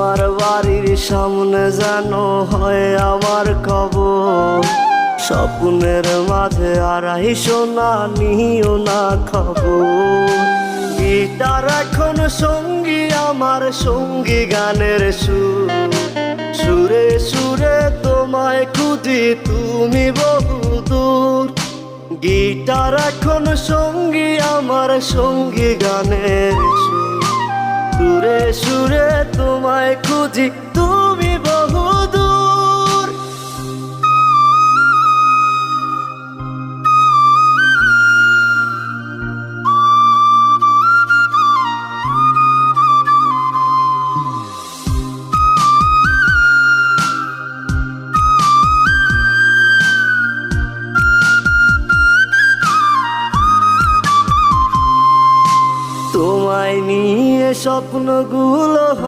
তোমার বাড়ির সামনে যেন হয় আমার কবর। স্বপ্নের মাঝে আড়াই সোনা নিও না খবর। গিটার এখন সঙ্গী আমার, সঙ্গী গানের সুর। সুরে সুরে তোমায় খুঁজি তুমি বহুদূর। গিটার এখন সঙ্গী আমার, সঙ্গী গানের সুর। সুরে সুরে তোমায় খুঁজি তুমি বহুদূর। তোমায় নিয়ে স্বপ্নগুলো